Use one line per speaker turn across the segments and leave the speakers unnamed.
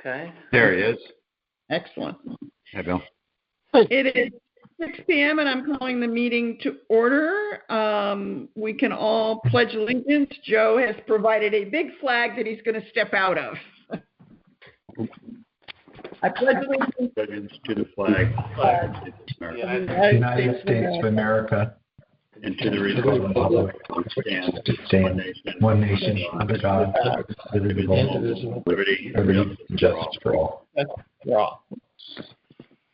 Okay.
There he is.
Excellent.
Hi, Bill.
It is 6 p.m. and I'm calling the meeting to order. We can all pledge allegiance. Joe has provided a big flag that he's going to step out of. I pledge allegiance
To the flag of the
United States of America,
and to the republic stands
one nation, under God, indivisible,
liberty,
and justice for all.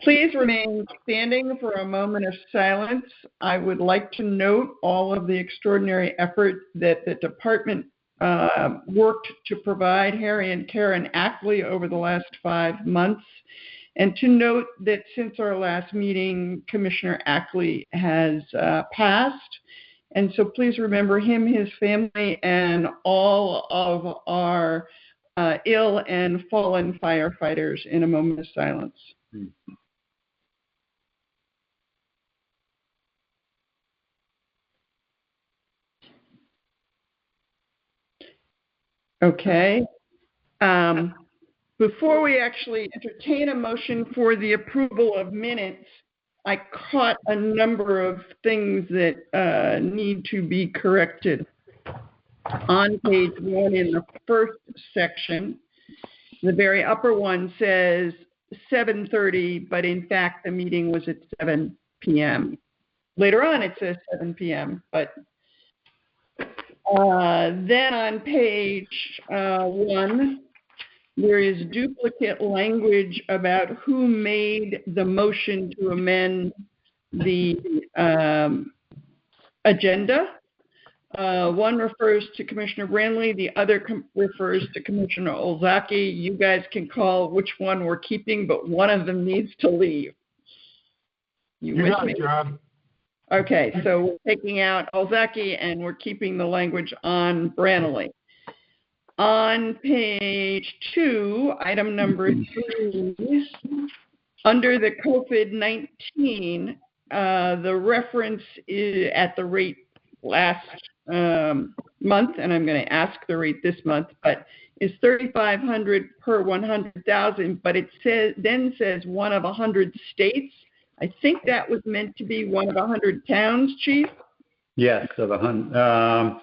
Please remain standing for a moment of silence. I would like to note all of the extraordinary effort that the department worked to provide Harry and Karen Ackley over the last 5 months, and to note that since our last meeting, Commissioner Ackley has passed. And so please remember him, his family, and all of our ill and fallen firefighters in a moment of silence. Okay. Before we actually entertain a motion for the approval of minutes, I caught a number of things that need to be corrected. On page 1 in the first section, the very upper one says 7:30, but in fact the meeting was at 7 p.m. Later on it says 7 p.m., but then on page 1, there is duplicate language about who made the motion to amend the agenda. One refers to Commissioner Branley, the other refers to Commissioner Olzaki. You guys can call which one we're keeping, but one of them needs to leave.
You got it, John.
Okay, so we're taking out Olzaki and we're keeping the language on Branley. On page 2, item number 3, under the COVID-19, the reference is at the rate last month, and I'm going to ask the rate this month, but is $3,500 per 100,000, but it says one of 100 states. I think that was meant to be one of 100 towns, Chief?
Yes, of 100.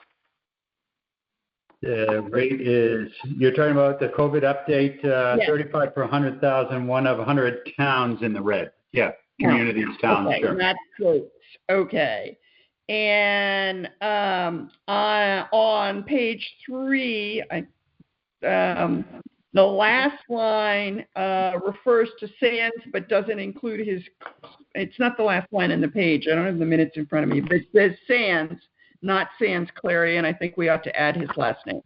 The rate is, you're talking about the COVID update,
Yes.
35 per 100,000, one of 100 towns in the red. Yeah, communities, towns,
okay,
sure.
Not states. Okay. And on page 3, the last line refers to Sands, but doesn't include his. It's not the last line in the page. I don't have the minutes in front of me, but it says Sands, not Sands Clary, and I think we ought to add his last name.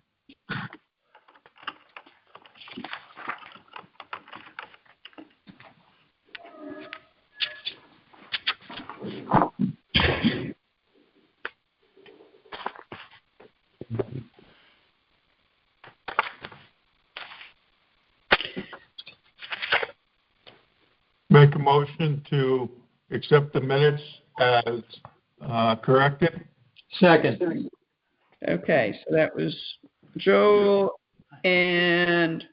Make a motion to accept the minutes as corrected.
Second.
Okay, so that was Joe and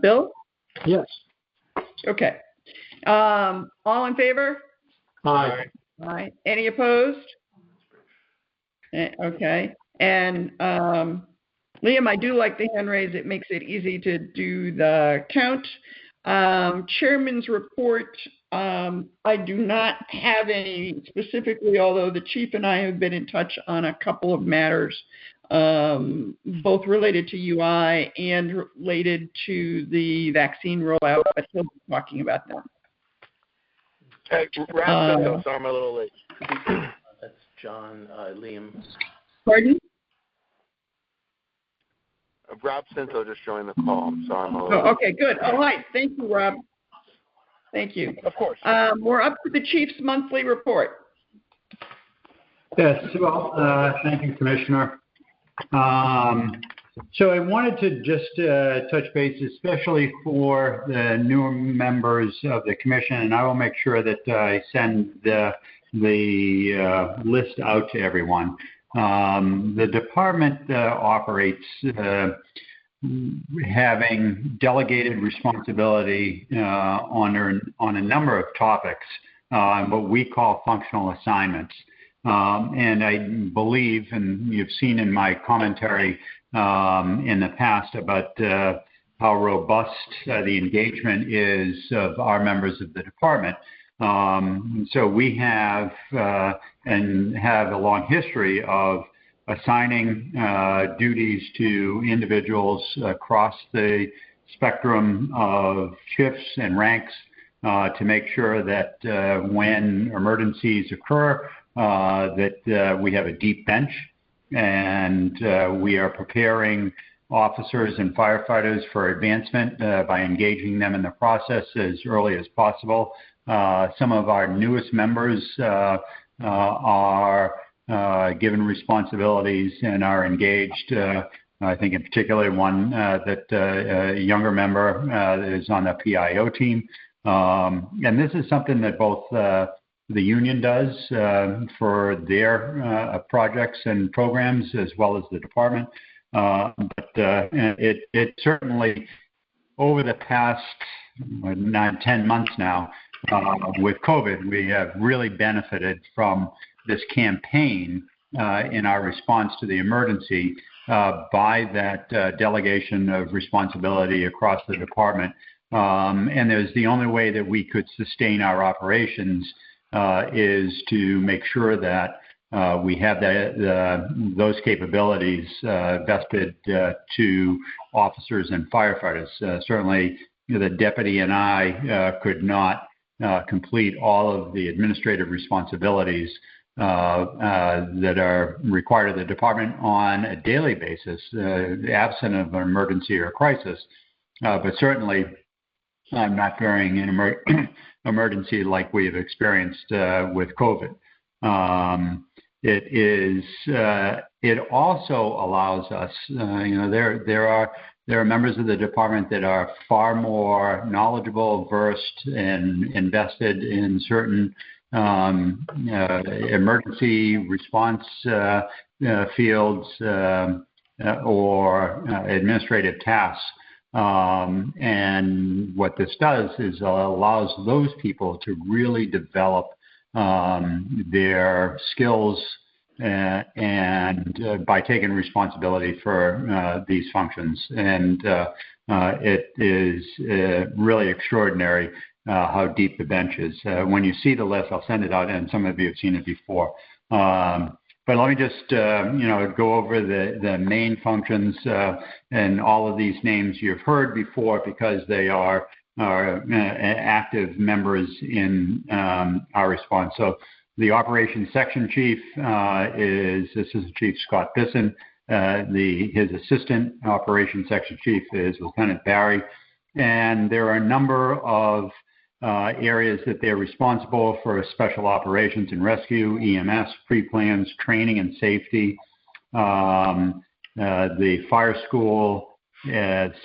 Bill?
Yes.
Okay. All in favor?
Aye.
Aye. Any opposed? Okay. And Liam, I do like the hand raise. It makes it easy to do the count. Chairman's report, I do not have any specifically, although the chief and I have been in touch on a couple of matters, both related to UI and related to the vaccine rollout, but he'll be talking about them.
Hey, Rob, sorry I'm a little late. That's John, Liam.
Pardon?
Rob Cinto just joined the call. I'm sorry I'm a little late.
Okay, good. All right. Thank you, Rob. Thank you.
Of course.
We're up to the chief's monthly report.
Yes, well, thank you, Commissioner. So I wanted to just touch base, especially for the newer members of the commission, and I will make sure that I send the list out to everyone. The department operates having delegated responsibility on a number of topics, what we call functional assignments. And I believe, and you've seen in my commentary in the past about how robust the engagement is of our members of the department. So we have and have a long history of assigning duties to individuals across the spectrum of shifts and ranks to make sure that when emergencies occur, that we have a deep bench, and we are preparing officers and firefighters for advancement by engaging them in the process as early as possible. Some of our newest members are given responsibilities and are engaged. I think in particular one that a younger member is on the PIO team. And this is something that both the union does for their projects and programs, as well as the department. But it certainly, over the past 10 months now, with COVID, we have really benefited from this campaign in our response to the emergency by that delegation of responsibility across the department. And there's the only way that we could sustain our operations is to make sure that we have those capabilities vested to officers and firefighters. Certainly, the deputy and I could not complete all of the administrative responsibilities that are required of the department on a daily basis, absent of an emergency or crisis. But certainly, not during an emergency like we have experienced with COVID. It also allows us, there are members of the department that are far more knowledgeable, versed, and invested in certain emergency response fields or administrative tasks. And what this does is allows those people to really develop their skills and by taking responsibility for these functions. And it is really extraordinary how deep the bench is. When you see the list, I'll send it out, and some of you have seen it before. But let me just, go over the main functions, and all of these names you've heard before because they are active members in our response. So the Operations Section Chief is Assistant Chief Scott Bisson. His Assistant Operations Section Chief is Lieutenant Barry. And there are a number of areas that they're responsible for: special operations and rescue, EMS, pre-plans, training and safety, the fire school,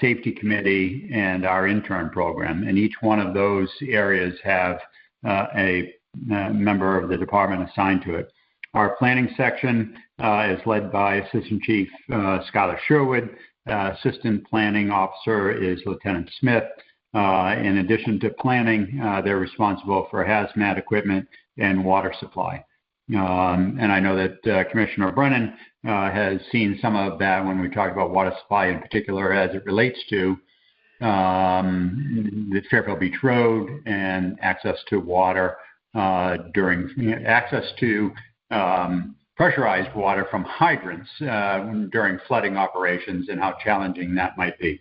safety committee, and our intern program. And each one of those areas have a member of the department assigned to it. Our planning section is led by Assistant Chief Skylar Sherwood. Assistant Planning Officer is Lieutenant Smith. In addition to planning, they're responsible for hazmat equipment and water supply. And I know that Commissioner Brennan has seen some of that when we talk about water supply, in particular as it relates to the Fairfield Beach Road and access to water access to pressurized water from hydrants during flooding operations, and how challenging that might be.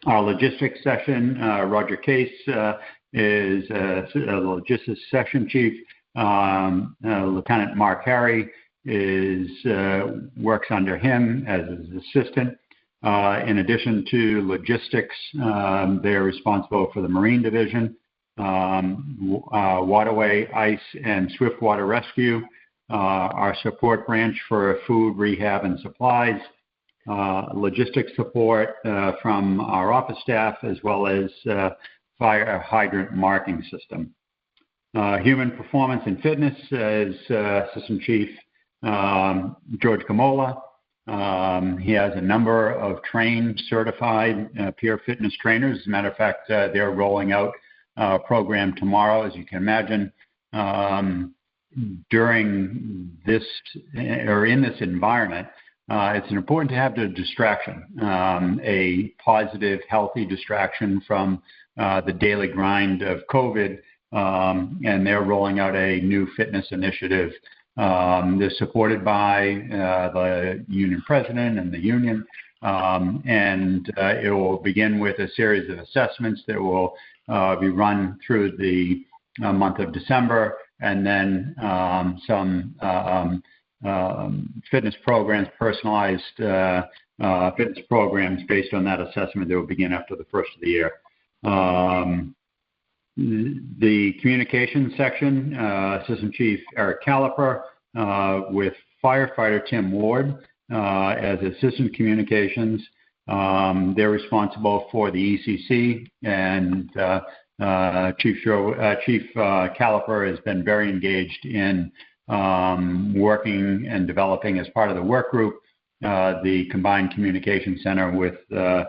Our logistics section, Roger Case is a logistics section chief. Lieutenant Mark Harry works under him as his assistant. In addition to logistics, they're responsible for the Marine Division, waterway, ice, and swiftwater rescue, our support branch for food, rehab, and supplies, logistics support from our office staff, as well as fire hydrant marking system. Human performance and fitness is Assistant Chief George Kamola. He has a number of trained, certified peer fitness trainers. As a matter of fact, they're rolling out a program tomorrow, as you can imagine. During this or in this environment, it's important to have the distraction, a positive, healthy distraction from the daily grind of COVID, and they're rolling out a new fitness initiative. They're supported by the union president and the union, and it will begin with a series of assessments that will be run through the month of December, and then some fitness programs, personalized fitness programs based on that assessment that will begin after the first of the year. The communications section, Assistant Chief Eric Caliper with Firefighter Tim Ward as Assistant Communications. They're responsible for the ECC, and Chief Caliper has been very engaged in working and developing as part of the work group the Combined Communication Center with the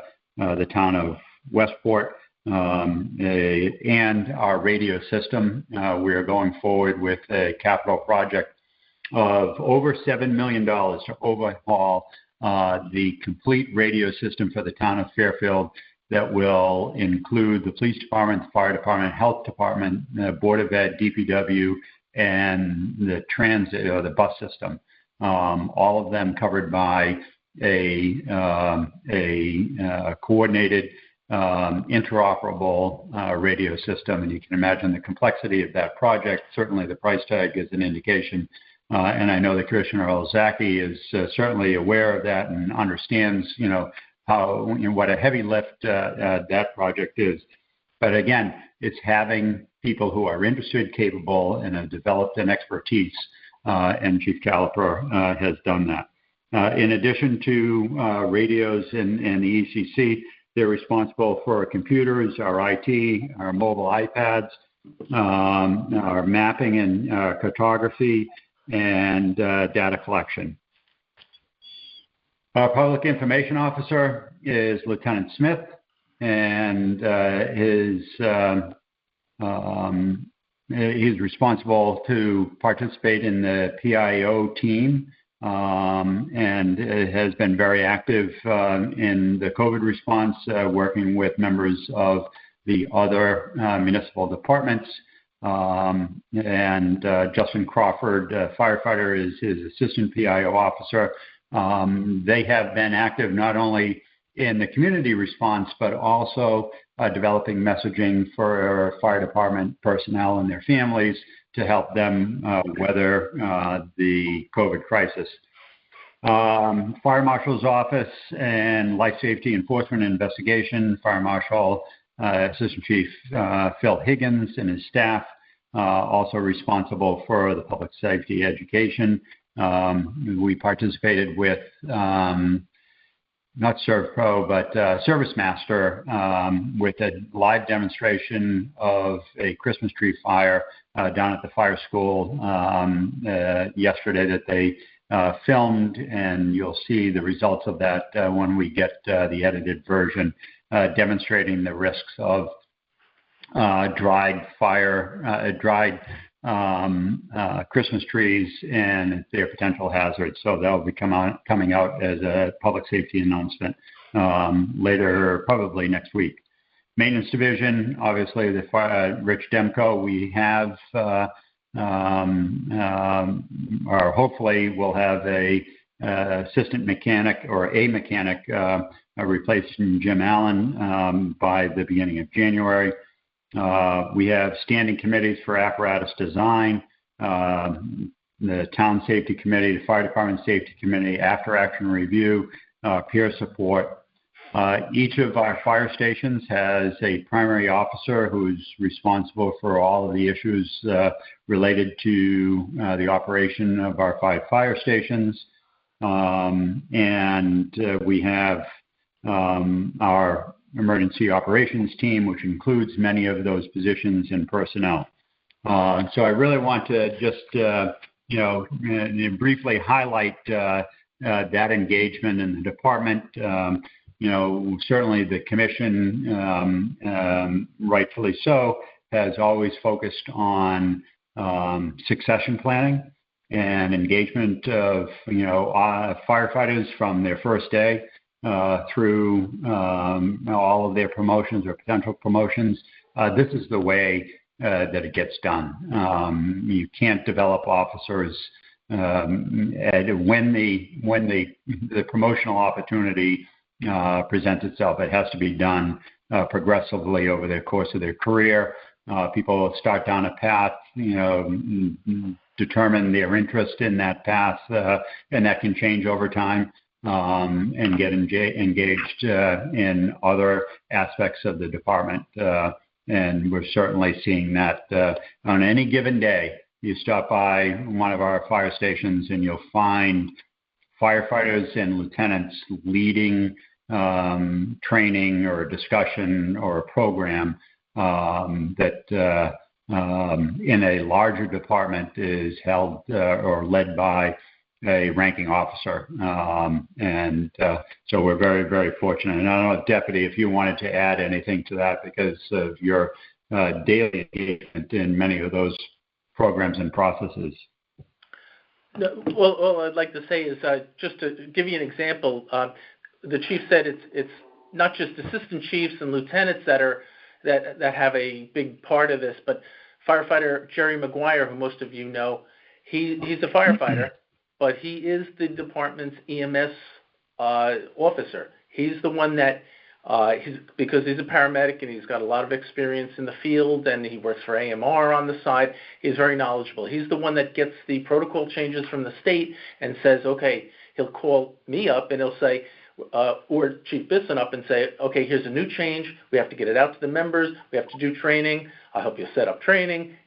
town of Westport. And our radio system. We are going forward with a capital project of over $7 million to overhaul the complete radio system for the town of Fairfield that will include the police department, the fire department, health department, the Board of Ed, DPW, and the transit or the bus system. All of them covered by a coordinated interoperable radio system, and you can imagine the complexity of that project. Certainly the price tag is an indication, and I know that Commissioner Ozaki is certainly aware of that and understands, what a heavy lift that project is. But again, it's having people who are interested, capable, and have developed an expertise, and Chief Caliper has done that. In addition to radios and the ECC, they're responsible for our computers, our IT, our mobile iPads, our mapping and cartography, and data collection. Our Public Information Officer is Lieutenant Smith, and he's responsible to participate in the PIO team, and has been very active in the COVID response, working with members of the other municipal departments. And Justin Crawford, firefighter, is his assistant PIO officer. They have been active not only in the community response, but also developing messaging for fire department personnel and their families to help them weather the COVID crisis. Fire Marshal's Office and Life Safety Enforcement Investigation, Fire Marshal Assistant Chief Phil Higgins and his staff, also responsible for the public safety education. We participated with not ServPro, but ServiceMaster with a live demonstration of a Christmas tree fire down at the fire school yesterday that they filmed, and you'll see the results of that when we get the edited version, demonstrating the risks of dried Christmas trees and their potential hazards. So that'll be coming out as a public safety announcement later, probably next week. Maintenance Division, obviously the Rich Demko. We have, or hopefully we'll have a assistant mechanic or a mechanic replacing Jim Allen by the beginning of January. We have standing committees for apparatus design, the Town Safety Committee, the Fire Department Safety Committee, After Action Review, peer support. Each of our fire stations has a primary officer who's responsible for all of the issues related to the operation of our 5 fire stations. And we have our emergency operations team, which includes many of those positions and personnel. So I really want to just, briefly highlight that engagement in the department. Certainly the commission, rightfully so, has always focused on succession planning and engagement of firefighters from their first day through all of their promotions or potential promotions. This is the way that it gets done. You can't develop officers when the promotional opportunity presents itself. It has to be done progressively over the course of their career. People start down a path, determine their interest in that path, and that can change over time, and get engaged in other aspects of the department. And we're certainly seeing that on any given day. You stop by one of our fire stations and you'll find firefighters and lieutenants leading training or a discussion or a program that in a larger department is held or led by a ranking officer. So we're very, very fortunate. And I don't know, Deputy, if you wanted to add anything to that because of your daily engagement in many of those programs and processes.
No, well, all I'd like to say is just to give you an example, the chief said it's not just assistant chiefs and lieutenants that have a big part of this, but firefighter Jerry McGuire, who most of you know, he's a firefighter, but he is the department's EMS officer. He's the one that because he's a paramedic and he's got a lot of experience in the field and he works for AMR on the side. He's very knowledgeable. He's the one that gets the protocol changes from the state and says, okay, he'll call me up and he'll say, or Chief Bisson up and say, okay, here's a new change. We have to get it out to the members. We have to do training. I'll help you set up training.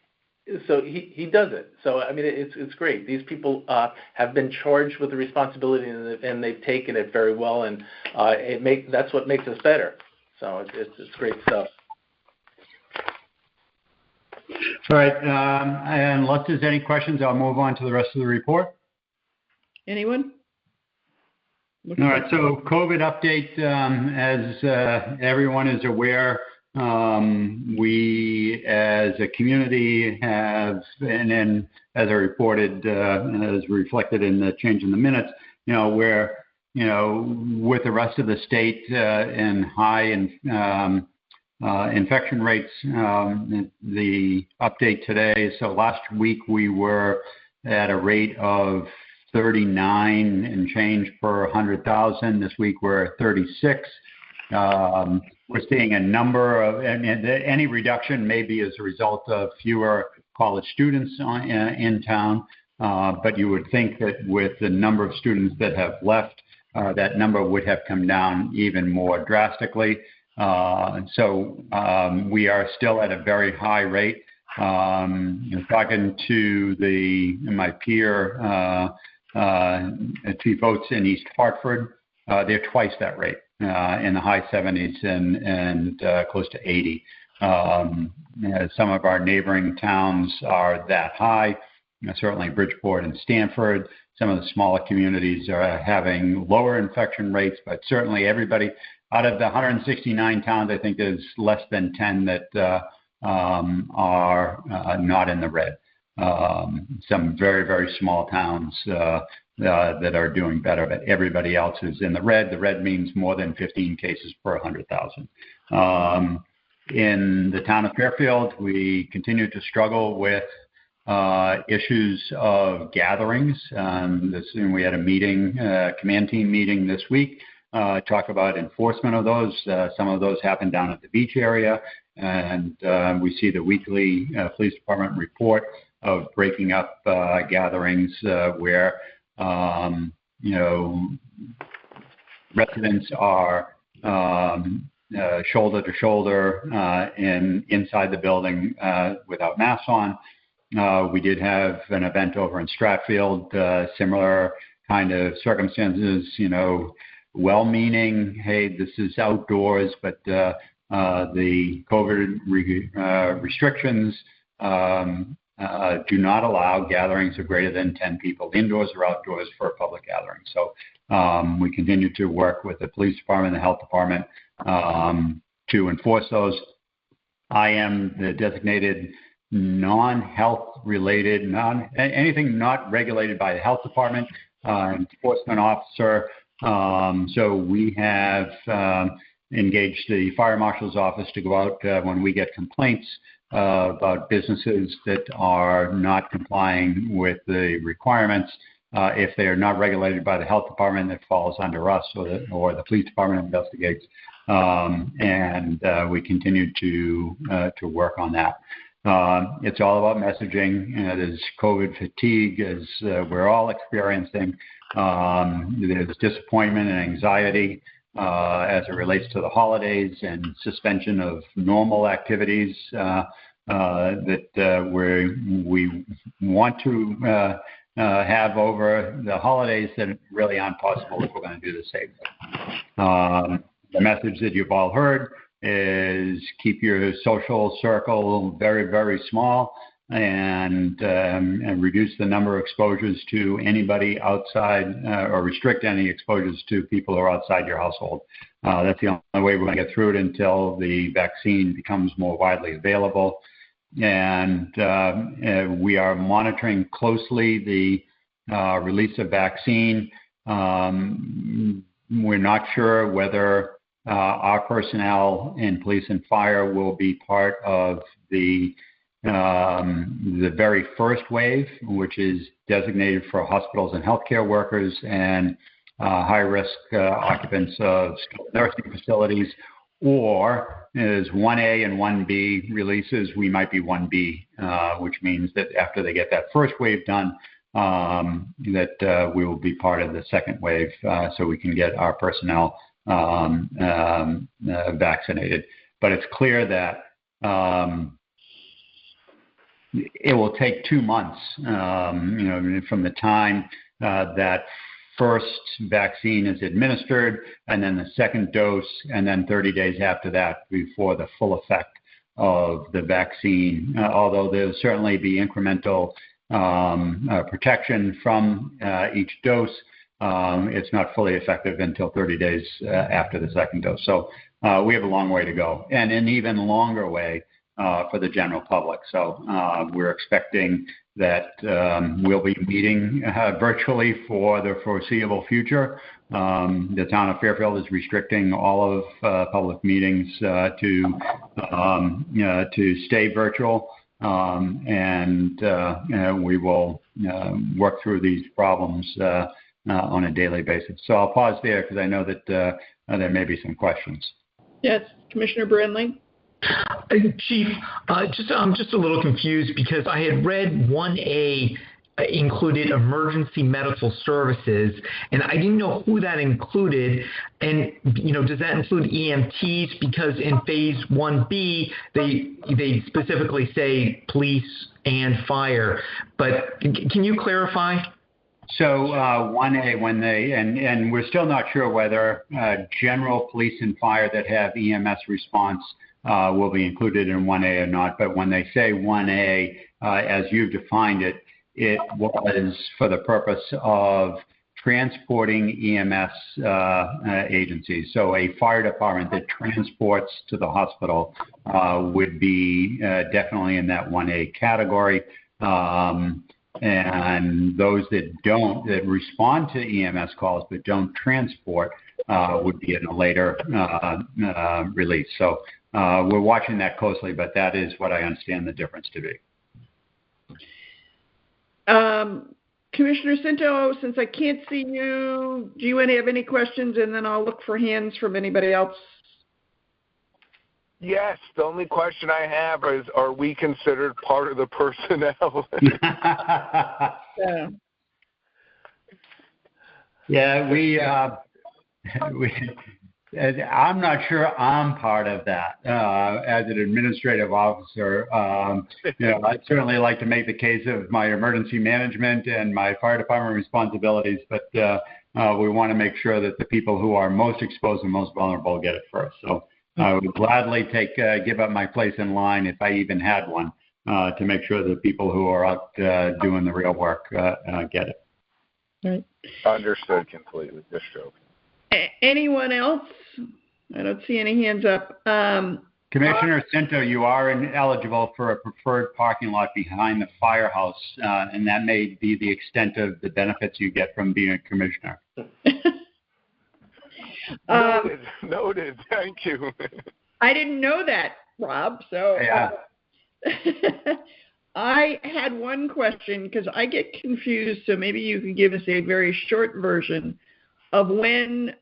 So he does it. So, I mean, it's great. These people have been charged with the responsibility and they've taken it very well, and that's what makes us better. So it's great stuff.
All right. And unless there's any questions, I'll move on to the rest of the report.
Anyone?
All right. So COVID update, as everyone is aware, we as a community have, and then as I reported, as reflected in the change in the minutes, where, with the rest of the state and high infection rates, the update today, so last week we were at a rate of 39 and change per 100,000. This week we're at 36. We're seeing a number of, and any reduction may be as a result of fewer college students in town, but you would think that with the number of students that have left, that number would have come down even more drastically. So we are still at a very high rate. Talking to my peer, Chief Oates in East Hartford, they're twice that rate. In the high 70s and close to 80. Some of our neighboring towns are that high, certainly Bridgeport and Stanford. Some of the smaller communities are having lower infection rates, but certainly everybody, out of the 169 towns, I think there's less than 10 that are not in the red. Some very, very small towns that are doing better, but everybody else is in the red. The red means more than 15 cases per 100,000. In the town of Fairfield, we continue to struggle with issues of gatherings. We had a meeting, command team meeting this week, talk about enforcement of those. Some of those happen down at the beach area, and we see the weekly police department report of breaking up gatherings where residents are shoulder to shoulder inside the building without masks on. We did have an event over in Stratfield, similar kind of circumstances, well-meaning, hey, this is outdoors, but the COVID restrictions do not allow gatherings of greater than 10 people, indoors or outdoors, for a public gathering. So we continue to work with the police department and the health department to enforce those. I am the designated non-health related, anything not regulated by the health department enforcement officer. So we have engaged the fire marshal's office to go out when we get complaints about businesses that are not complying with the requirements. If they are not regulated by the health department, it falls under us, or the police department investigates. And we continue to work on that. It's all about messaging. There's COVID fatigue, as we're all experiencing. There's disappointment and anxiety as it relates to the holidays and suspension of normal activities that we want to have over the holidays that really aren't possible if we're going to do the same thing. The message that you've all heard is keep your social circle very, very small and reduce the number of exposures to anybody outside or restrict any exposures to people who are outside your household. That's the only way we're going to get through it until the vaccine becomes more widely available. And we are monitoring closely the release of vaccine. We're not sure whether our personnel in police and fire will be part of the very first wave, which is designated for hospitals and healthcare workers and high-risk occupants of skilled nursing facilities, or as 1A and 1B releases, we might be 1B, which means that after they get that first wave done, that we will be part of the second wave, so we can get our personnel vaccinated. But it's clear that it will take 2 months, from the time that first vaccine is administered, and then the second dose, and then 30 days after that before the full effect of the vaccine. Although there'll certainly be incremental protection from each dose, it's not fully effective until 30 days after the second dose. So we have a long way to go, and an even longer way for the general public. So we're expecting that we'll be meeting virtually for the foreseeable future. The town of Fairfield is restricting all of public meetings to stay virtual, and we will work through these problems on a daily basis. So I'll pause there because I know that there may be some questions.
Yes, Commissioner Brindley.
Chief, I'm just a little confused because I had read 1A included emergency medical services, and I didn't know who that included. And does that include EMTs? Because in phase 1B, they specifically say police and fire. But can you clarify?
So 1A, when they, and we're still not sure whether general police and fire that have EMS response will be included in 1A or not. But when they say 1A, as you've defined it, it was for the purpose of transporting EMS agencies. So a fire department that transports to the hospital would be definitely in that 1A category. And those that respond to EMS calls but don't transport would be in a later release. So we're watching that closely, but that is what I understand the difference to be.
Commissioner Cinto, since I can't see you, do you have any questions? And then I'll look for hands from anybody else.
Yes, the only question I have is, are we considered part of the personnel?
Yeah, we I'm not sure I'm part of that as an administrative officer. I'd certainly like to make the case of my emergency management and my fire department responsibilities, but we want to make sure that the people who are most exposed and most vulnerable get it first. So I would gladly give up my place in line if I even had one to make sure that people who are out doing the real work get it.
Right.
Understood completely. Just joking.
Anyone else? I don't see any hands up.
Commissioner Cinto, you are eligible for a preferred parking lot behind the firehouse, and that may be the extent of the benefits you get from being a commissioner.
Noted. Thank you.
I didn't know that, Rob. So
Yeah.
I had one question because I get confused. So maybe you could give us a very short version of when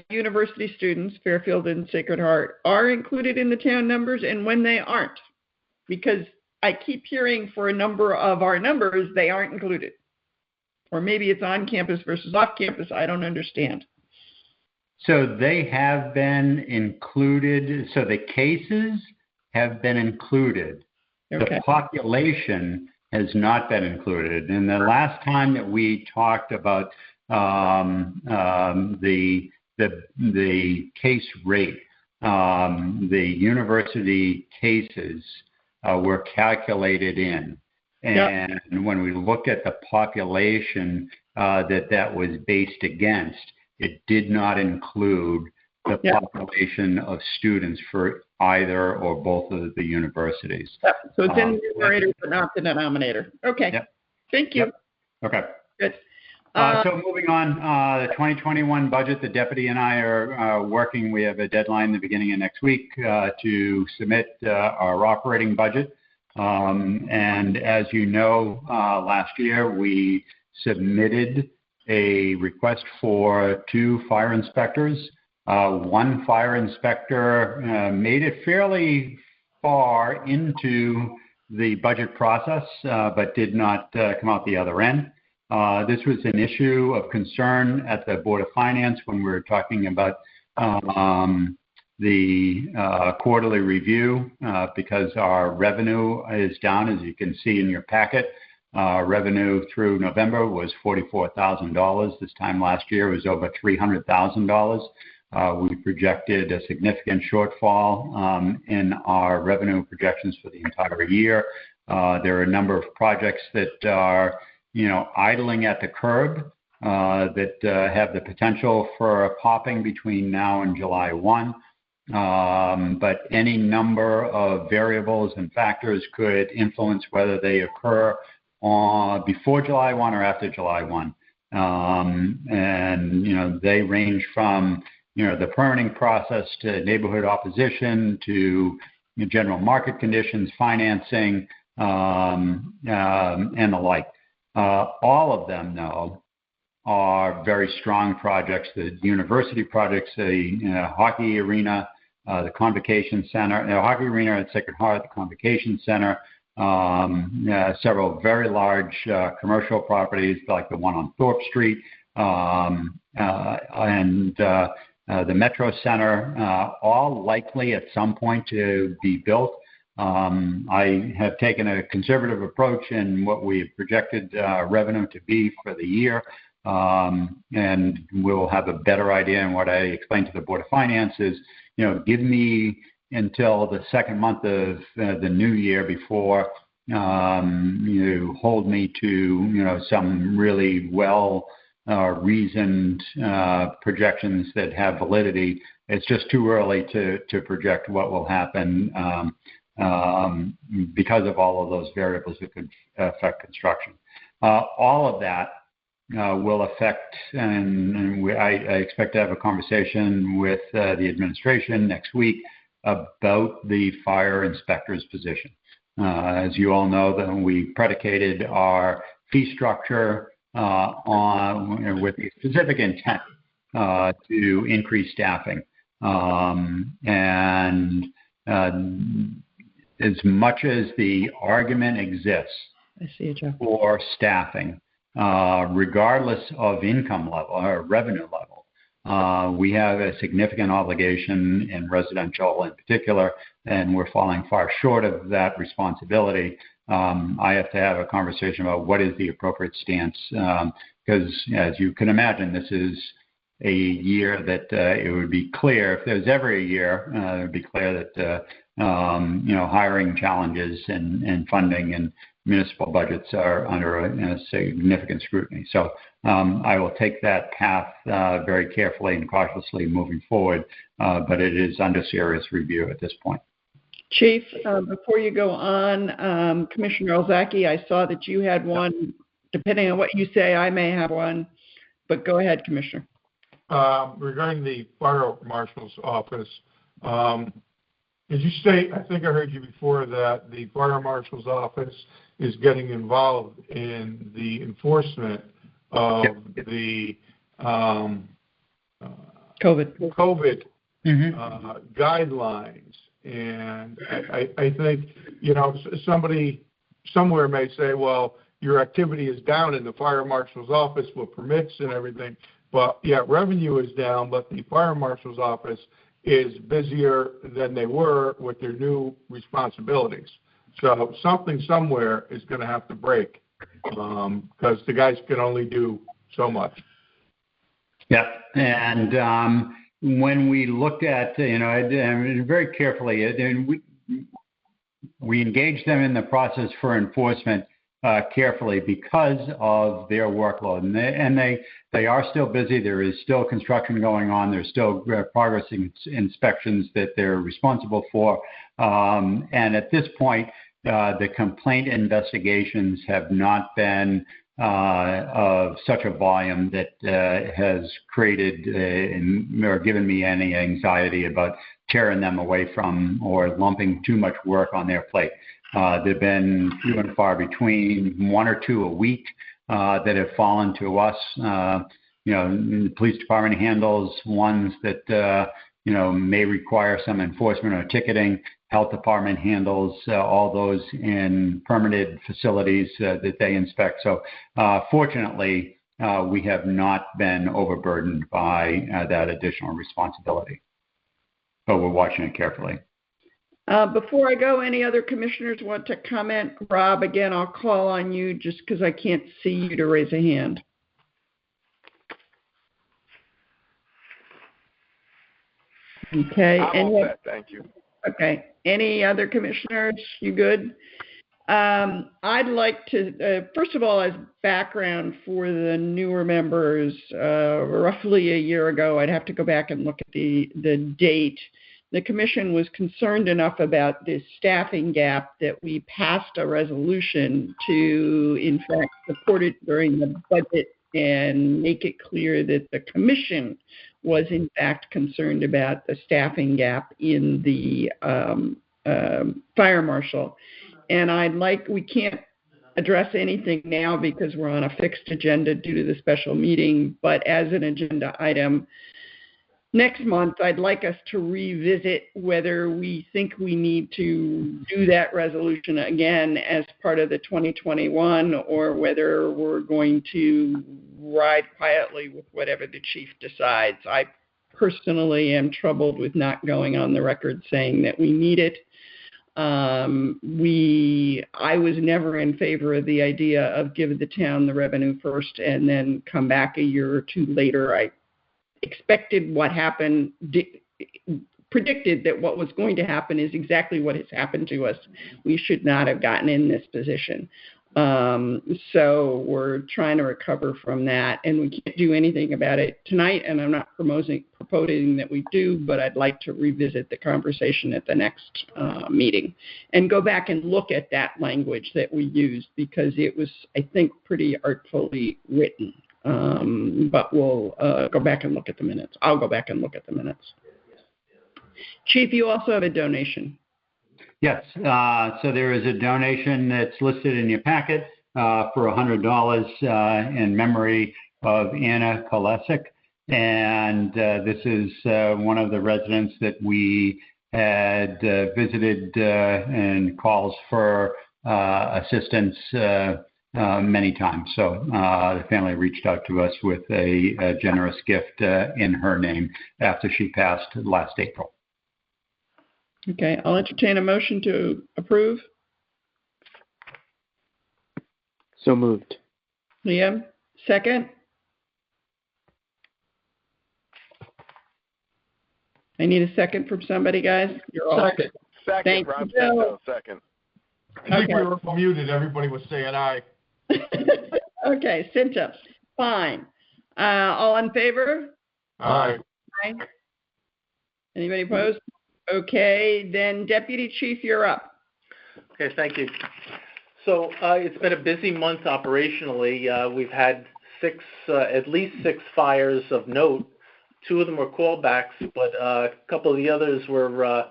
university students, Fairfield and Sacred Heart, are included in the town numbers and when they aren't. Because I keep hearing for a number of our numbers, they aren't included. Or maybe it's on campus versus off campus. I don't understand.
So they have been included. So the cases have been included.
Okay.
The population has not been included. And the last time that we talked about the case rate, the university cases were calculated in. And when we looked at the population that was based against, it did not include the population of students for either or both of the universities.
Yep. So it's in the numerator, but not the denominator. Okay.
Yep.
Thank you.
Yep. Okay.
Good.
So moving on, the 2021 budget, the deputy and I are working. We have a deadline the beginning of next week to submit our operating budget. And as you know, last year we submitted a request for 2 fire inspectors. One fire inspector made it fairly far into the budget process, but did not come out the other end. This was an issue of concern at the Board of Finance when we were talking about the quarterly review because our revenue is down, as you can see in your packet. Revenue through November was $44,000. This time last year was over $300,000. We projected a significant shortfall in our revenue projections for the entire year. There are a number of projects that are, idling at the curb that have the potential for a popping between now and July 1. But any number of variables and factors could influence whether they occur before July 1 or after July 1. And, they range from, the permitting process to neighborhood opposition to general market conditions, financing, and the like. All of them, though, are very strong projects. The university projects, the hockey arena, the Convocation Center, hockey arena at Sacred Heart, the Convocation Center, several very large commercial properties like the one on Thorpe Street, and the Metro Center, all likely at some point to be built. I have taken a conservative approach in what we have projected revenue to be for the year, and we'll have a better idea. And what I explained to the Board of Finance is, give me until the second month of the new year before you hold me to, some really well reasoned projections that have validity. It's just too early to project what will happen because of all of those variables that could affect construction. All of that will affect, and I expect to have a conversation with the administration next week about the fire inspector's position. As you all know, that we predicated our fee structure with a specific intent to increase staffing. And as much as the argument exists for staffing, regardless of income level or revenue level, we have a significant obligation in residential in particular, and we're falling far short of that responsibility. I have to have a conversation about what is the appropriate stance, because as you can imagine, this is a year that it would be clear, if there's ever a year, it would be clear that hiring challenges and funding and municipal budgets are under a significant scrutiny. So I will take that path very carefully and cautiously moving forward, but it is under serious review at this point.
Chief, before you go on, Commissioner Ozaki, I saw that you had one. Depending on what you say, I may have one, but go ahead, Commissioner.
Regarding the fire marshal's office, did you say, I think I heard you before, that the fire marshal's office is getting involved in the enforcement of the COVID guidelines? And I think, somebody somewhere may say, well, your activity is down in the fire marshal's office with permits and everything, but yeah, revenue is down, but the fire marshal's office is busier than they were with their new responsibilities. So something somewhere is going to have to break because the guys can only do so much.
Yeah, and when we looked at, very carefully, and we engaged them in the process for enforcement carefully because of their workload, and they are still busy. There is still construction going on. There's still progress inspections that they're responsible for, and at this point, the complaint investigations have not been of such a volume that has created or given me any anxiety about tearing them away from or lumping too much work on their plate. There have been few and far between, one or two a week that have fallen to us. The police department handles ones that may require some enforcement or ticketing. Health department handles all those in permitted facilities that they inspect. So fortunately, we have not been overburdened by that additional responsibility. But we're watching it carefully.
Before I go, any other commissioners want to comment? Rob, again, I'll call on you just because I can't see you to raise a hand. Okay.
I'm all set. Thank you.
Okay. Any other commissioners? You good? I'd like to, first of all, as background for the newer members, roughly a year ago, I'd have to go back and look at the date. The commission was concerned enough about this staffing gap that we passed a resolution to, in fact, support it during the budget and make it clear that the commission was in fact concerned about the staffing gap in the fire marshal. And we can't address anything now because we're on a fixed agenda due to the special meeting, but as an agenda item, next month, I'd like us to revisit whether we think we need to do that resolution again as part of the 2021 or whether we're going to ride quietly with whatever the chief decides. I personally am troubled with not going on the record saying that we need it. I was never in favor of the idea of give the town the revenue first and then come back a year or two later. I expected what happened, predicted that what was going to happen is exactly what has happened to us. We should not have gotten in this position. So we're trying to recover from that, and we can't do anything about it tonight, and I'm not proposing that we do, but I'd like to revisit the conversation at the next meeting and go back and look at that language that we used because it was, I think, pretty artfully written. But we'll go back and look at the minutes. I'll go back and look at the minutes. Chief, you also have a donation.
Yes. So there is a donation that's listed in your packet for $100 in memory of Anna Kolesic. And this is one of the residents that we had visited and calls for assistance many times. So the family reached out to us with a generous gift in her name after she passed last April.
Okay, I'll entertain a motion to approve.
So moved.
Liam, second. I need a second from somebody, guys. You're all
Second.
Second,
Thank
Rob
you, Joe.
Sento, second.
I think we
Okay.
were muted. Everybody was saying aye.
Okay, Cinta, fine. All in favor?
Aye.
Aye. Anybody opposed? Okay, then Deputy Chief, you're up.
Okay, thank you. So it's been a busy month operationally. We've had at least six fires of note. Two of them were callbacks, but a couple of the others were,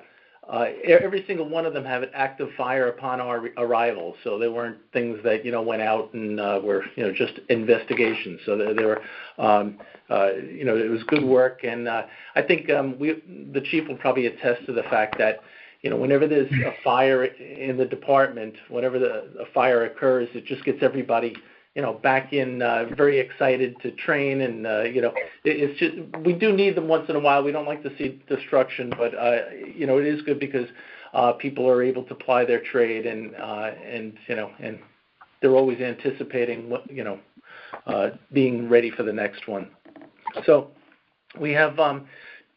every single one of them had an active fire upon our arrival. So they weren't things that, went out and were, just investigations. So they were, it was good work. And I think the chief will probably attest to the fact that, whenever there's a fire in the department, whenever a fire occurs, it just gets everybody, back in very excited to train. And, it's just, we do need them once in a while. We don't like to see destruction, but, it is good because people are able to ply their trade and they're always anticipating what, being ready for the next one. So we have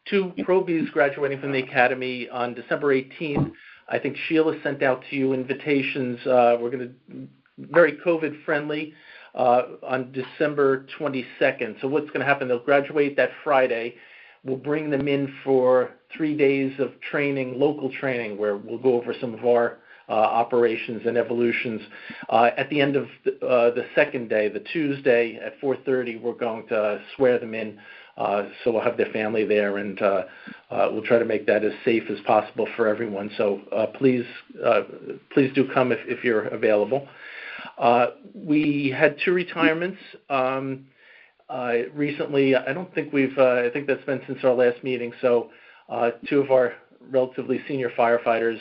two probies graduating from the academy on December 18th. I think Sheila sent out to you invitations. We're going to very COVID friendly on December 22nd. So what's going to happen? They'll graduate that Friday. We'll bring them in for 3 days of training, local training, where we'll go over some of our operations and evolutions. At the end of the second day, the Tuesday at 4:30, we're going to swear them in. So we'll have their family there, and we'll try to make that as safe as possible for everyone. So please do come if you're available. We had two retirements recently. I don't think I think that's been since our last meeting. So two of our relatively senior firefighters,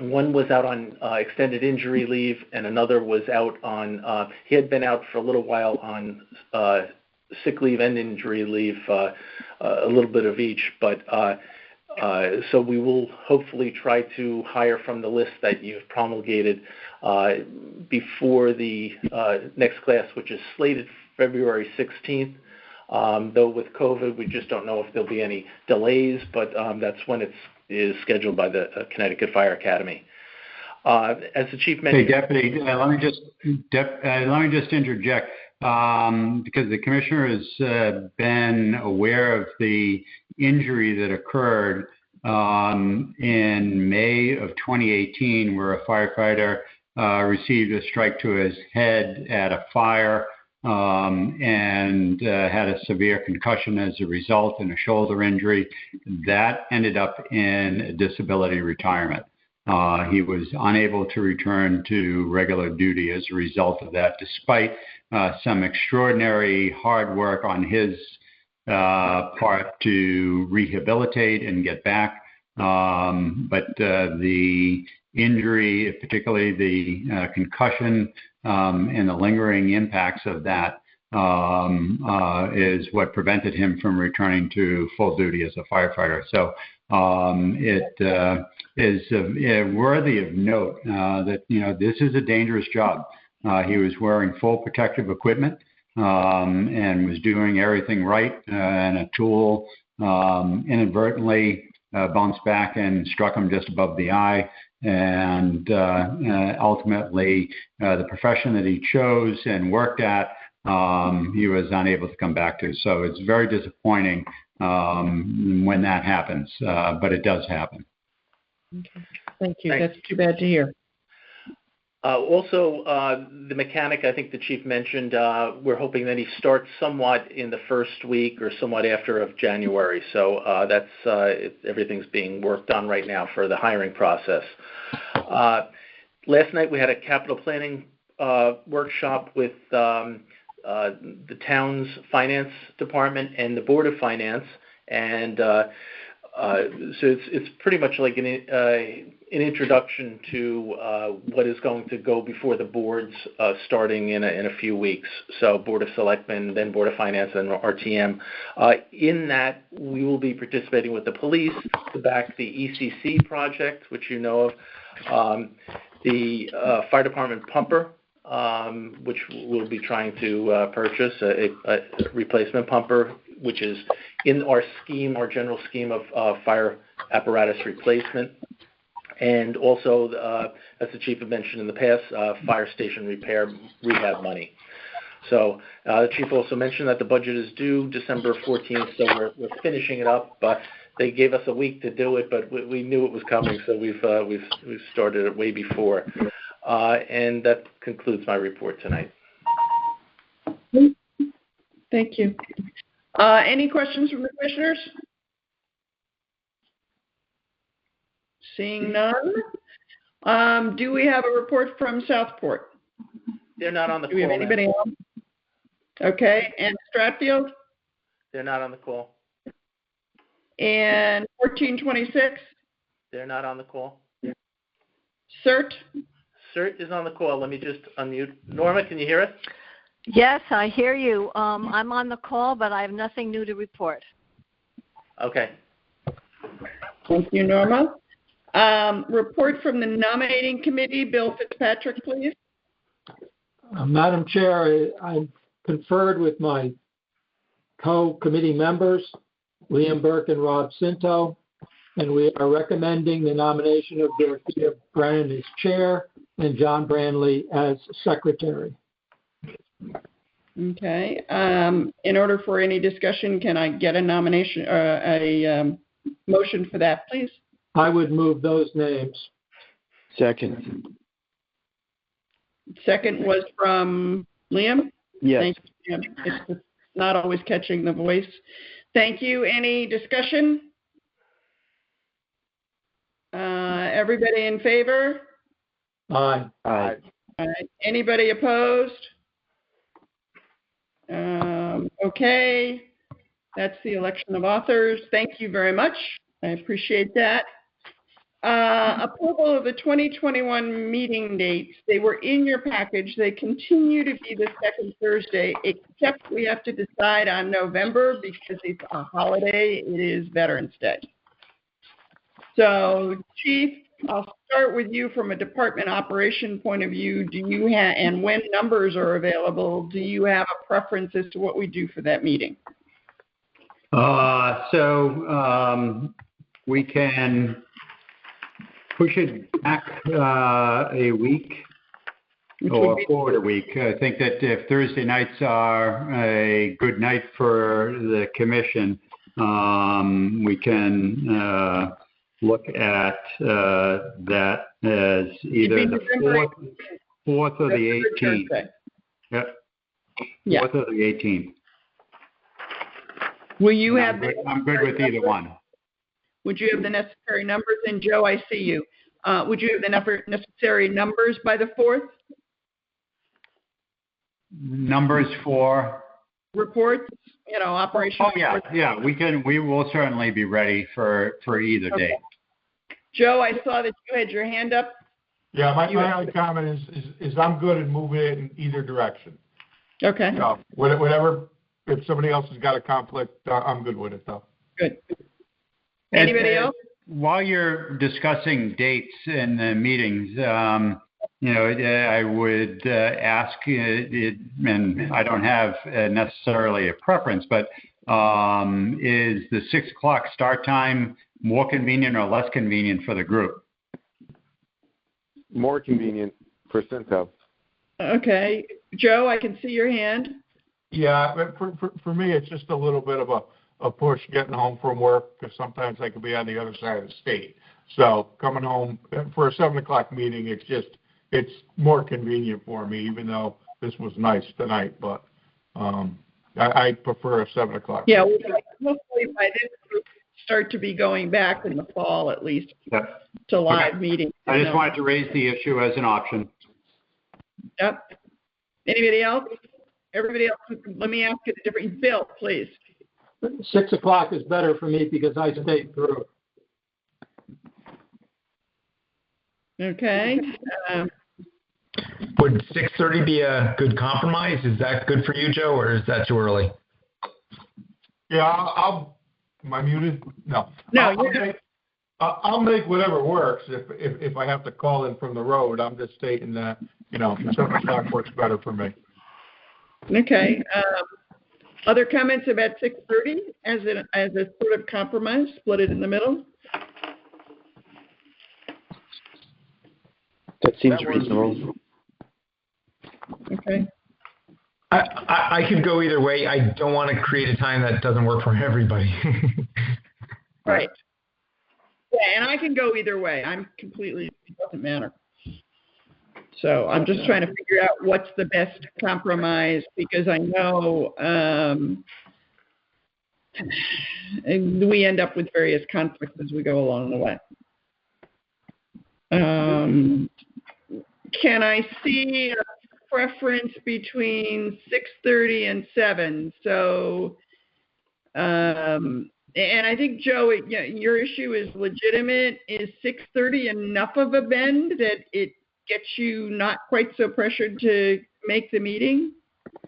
one was out on extended injury leave, and another was out on, he had been out for a little while on sick leave and injury leave, a little bit of each. But so we will hopefully try to hire from the list that you've promulgated before the next class, which is slated February 16th. Though with COVID, we just don't know if there'll be any delays, but that's when it is scheduled by the Connecticut Fire Academy. As the chief mentioned,
hey, Deputy, let me just interject because the commissioner has been aware of the injury that occurred in May of 2018, where a firefighter received a strike to his head at a fire and had a severe concussion as a result and a shoulder injury. That ended up in disability retirement. He was unable to return to regular duty as a result of that, despite some extraordinary hard work on his part to rehabilitate and get back. But the injury, particularly the concussion and the lingering impacts of that, is what prevented him from returning to full duty as a firefighter. So it is worthy of note that this is a dangerous job. He was wearing full protective equipment and was doing everything right, and a tool inadvertently bounced back and struck him just above the eye. And ultimately, the profession that he chose and worked at, he was unable to come back to. So it's very disappointing when that happens, but it does happen.
Okay. Thank you.
Thanks.
That's too bad to hear.
Also, the mechanic, I think the chief mentioned, we're hoping that he starts somewhat in the first week or somewhat after of January. So that's everything's being worked on right now for the hiring process. Last night we had a capital planning workshop with the town's finance department and the Board of Finance, and so it's pretty much like an introduction to what is going to go before the boards starting in a few weeks. So Board of Selectmen, then Board of Finance, and RTM. In that, we will be participating with the police to back the ECC project, which you know of, the fire department pumper, which we'll be trying to purchase, a replacement pumper, which is in our scheme, our general scheme of fire apparatus replacement. And also, as the chief had mentioned in the past, fire station repair rehab money. So the chief also mentioned that the budget is due December 14th, so we're finishing it up. They gave us a week to do it, but we knew it was coming, so we've started it way before. And that concludes my report tonight.
Thank you. Any questions from the commissioners? Seeing none. Do we have a report from Southport?
They're not on the
Do we
call.
have anybody else? Okay, and Stratfield?
They're not on the call.
And 1426?
They're not on the call.
CERT?
CERT is on the call. Let me just unmute. Norma, can you hear us?
Yes, I hear you. I'm on the call, but I have nothing new to report.
Okay.
Thank you, Norma. Report from the nominating committee. Bill Fitzpatrick, please.
Madam Chair, I conferred with my co-committee members, Liam Burke and Rob Sinto, and we are recommending the nomination of Dorothea Brennan as chair and John Branley as secretary.
Okay. In order for any discussion, can I get a nomination, a motion for that, please?
I would move those names.
Second.
Second was from Liam?
Yes.
Thank you, Liam. It's not always catching the voice. Thank you. Any discussion? Everybody in favor?
Aye.
Aye.
All right. Anybody opposed? Okay. That's the election of authors. Thank you very much. I appreciate that. Approval of the 2021 meeting dates. They were in your package. They continue to be the second Thursday, except we have to decide on November because it's a holiday. It is Veterans Day. So, Chief, I'll start with you from a department operation point of view. Do you have, and when numbers are available, do you have a preference as to what we do for that meeting?
We can push it back a week or forward a week. I think that if Thursday nights are a good night for the commission, we can look at that as either the 4th or the 18th. Yep.
Yeah.
4th or the 18th.
Will you have?
I'm good with either one.
Would you have the necessary numbers? And Joe, I see you. Would you have the necessary numbers by the 4th?
Numbers for?
Reports, operational.
Oh, yeah. We will certainly be ready for either day.
Joe, I saw that you had your hand up.
Yeah, my only comment is I'm good at moving it in either direction.
Okay.
So, whatever, if somebody else has got a conflict, I'm good with it, though.
Good. Anybody else?
While you're discussing dates in the meetings, I would ask, and I don't have necessarily a preference, but is the 6 o'clock start time more convenient or less convenient for the group?
More convenient for Cinto.
Okay. Joe, I can see your hand.
Yeah, for me, it's just a little bit of a push getting home from work because sometimes I could be on the other side of the state. So coming home for a 7 o'clock meeting, it's more convenient for me, even though this was nice tonight. But I prefer a 7 o'clock.
Yeah, hopefully by this group start to be going back in the fall at least to live meetings.
I just wanted to raise the issue as an option.
Yep. Anybody else? Everybody else? Let me ask you the different. Bill, please.
6 o'clock is better for me because I stayed through.
Okay.
Would 6:30 be a good compromise? Is that good for you, Joe, or is that too early?
Yeah, am I muted? No.
No, you're good.
I'll make whatever works. If I have to call in from the road, I'm just stating that 7 o'clock works better for me.
Okay. Other comments about 6:30 as a sort of compromise, split it in the middle?
That seems
That works.
reasonable.
Okay.
I could go either way. I don't want to create a time that doesn't work for everybody.
Right. Yeah, and I can go either way. It doesn't matter. So I'm just trying to figure out what's the best compromise because I know we end up with various conflicts as we go along the way. Can I see a preference between 6:30 and 7? So, and I think, Joe, your issue is legitimate. Is 6:30 enough of a bend that it gets you not quite so pressured to make the meeting?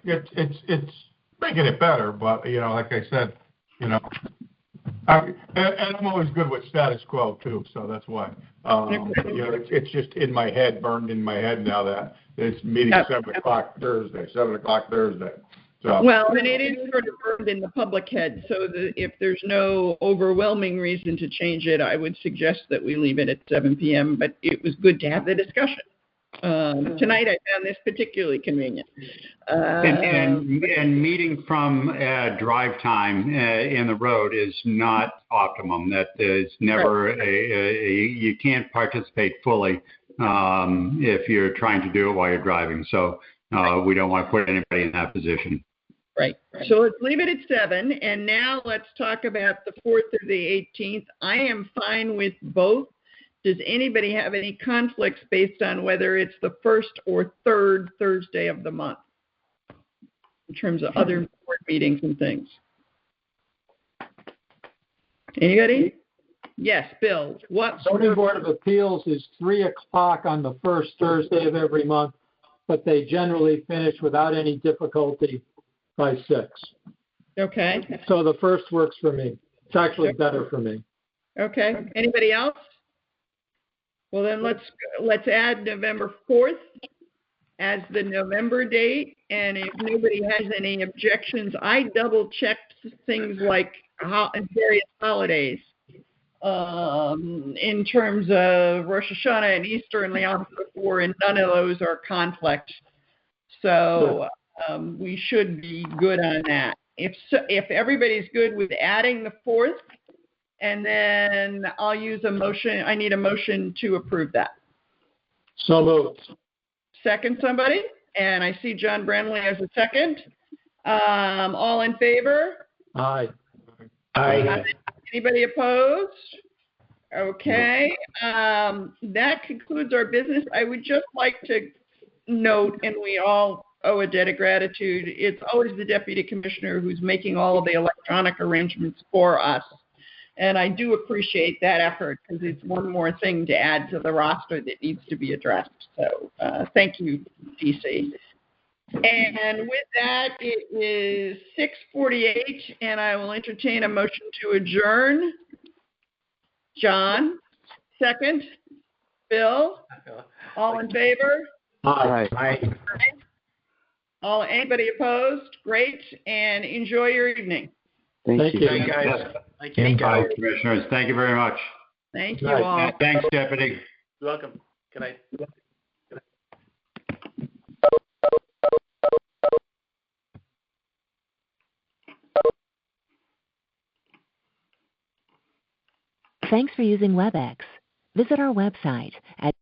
It's making it better, but, like I said, and I'm always good with status quo too, so that's why. It's just in my head, burned in my head now that it's meeting 7 o'clock Thursday. So.
Well, and it is sort of burned in the public head, so if there's no overwhelming reason to change it, I would suggest that we leave it at 7 p.m., but it was good to have the discussion. Tonight I found this particularly convenient.
And meeting from drive time in the road is not optimum. That is never you can't participate fully if you're trying to do it while you're driving. So we don't want to put anybody in that position.
Right. So let's leave it at 7. And now let's talk about the 4th or the 18th. I am fine with both. Does anybody have any conflicts based on whether it's the first or third Thursday of the month in terms of other board meetings and things? Anybody? Yes, Bill. What?
Zoning Board of Appeals is 3 o'clock on the first Thursday of every month, but they generally finish without any difficulty by 6.
Okay.
So the first works for me. It's actually better for me.
Okay. Anybody else? Well, then let's add November 4th as the November date. And if nobody has any objections, I double-checked things like various holidays in terms of Rosh Hashanah and Easter and Yom Kippur, and none of those are conflict. So we should be good on that. If everybody's good with adding the 4th, and then I'll use a motion. I need a motion to approve that.
So moved.
Second, somebody? And I see John Branley as a second. All in favor?
Aye.
Aye.
Anybody opposed? Okay. That concludes our business. I would just like to note, and we all owe a debt of gratitude, it's always the deputy commissioner who's making all of the electronic arrangements for us. And I do appreciate that effort because it's one more thing to add to the roster that needs to be addressed. So thank you, DC. And with that, it is 6:48, and I will entertain a motion to adjourn. John, second. Bill, all in favor?
Aye.
Aye.
Anybody opposed? Great, and enjoy your evening.
Thank you.
Thank you, guys.
Thank you.
Thank
Aye,
you.
Commissioners. Thank you very much.
Thank you
Right.
all.
Thanks, Deputy.
You're welcome. Good night.
Thanks for using WebEx. Visit our website at